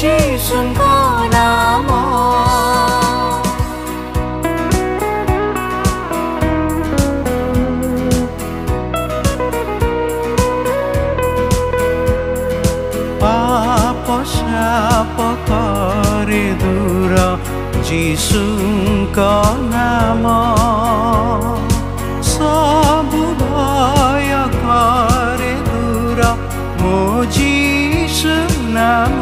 जीशुको नाम पाप शाप करे दूर जीशुको नाम सबु भय करे दूर मो जीशु नाम।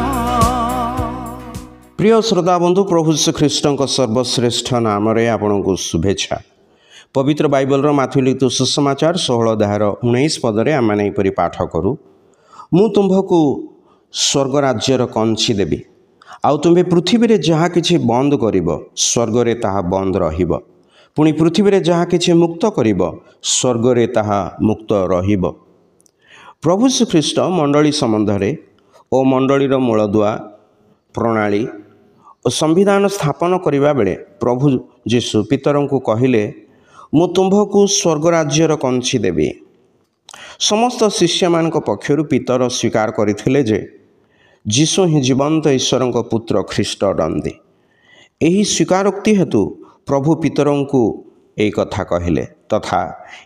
प्रिय श्रोता बंधु प्रभु श्री ख्रीष्ट सर्वश्रेष्ठ नाम आपण को शुभेच्छा। पवित्र बाइबल माथ्यू लिखित सुसमाचार 16 अध्यायर 19 पदरे आम मैंने पाठ करूँ। मु तुम्भको स्वर्ग राज्यर कंची देवी आउ तुम्हें पृथ्वी रे जहाँ किछि बंद करिब स्वर्ग रे ताहा बंद रहिब पुणी पृथ्वी रे जहाँ किछि मुक्त करिब स्वर्ग रे ताहा मुक्त रहिब। प्रभु श्रीख्रीष्ट मंडली संबंधरे ओ मंडलीर मूलदुआ प्रणाली और संविधान स्थापन करने बेले प्रभु जीशु पितर को कहले मु तुम्भको स्वर्ग राज्यर कंची देवी। समस्त शिष्य मान पक्षर पितर स्वीकार करथिले जे जीशु ही जीवंत ईश्वर पुत्र ख्रीष्ट अटंती। यही स्वीकारोक्ति हेतु प्रभु पितर को एक कथा कहले तथा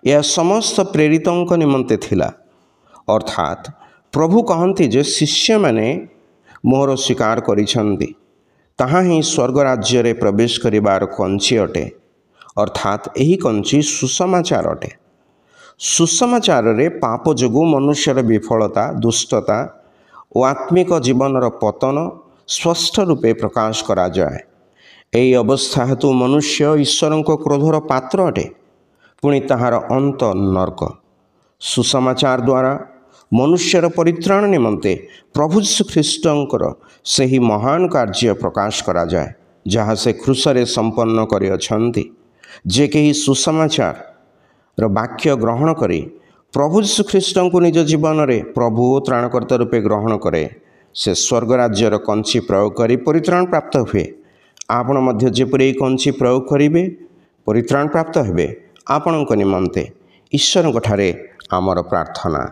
यह समस्त प्रेरितों निमंते थिला। अर्थात प्रभु कहती जे शिष्य माने मोर स्वीकार करिछंती ताहा ही स्वर्ग राज्य रे प्रवेश करिबार कंची अटे। अर्थात यही कंची सुसमाचार अटे। सुसमाचार रे पाप जोगु मनुष्यर विफलता दुष्टता और आत्मिक जीवनर पतन स्पष्ट रूपे प्रकाश करा जाए। यही अवस्था हेतु मनुष्य ईश्वर को क्रोधर पात्र अटे पुणी ताहार अंत नरक। सुसमाचार द्वारा मनुष्यर परित्राण निमंते प्रभु श्रीख्रीष्टर से ही महान कार्य प्रकाश करा जाए जहाँ से क्रूसरे संपन्न करिअछंती। जे कहीं सुसमाचार वाक्य ग्रहण करी प्रभु श्रीख्रीष्ट को निज जीवन में प्रभु और त्राणकर्ता रूपे ग्रहण करे से स्वर्ग राज्यर कंची प्रयोग करी परित्राण प्राप्त हुए। आपण मध्य जेपरि कंची प्रयोग करिवे परित्राण प्राप्त हेबे। आपण निमंते ईश्वर ठारे आमर प्रार्थना।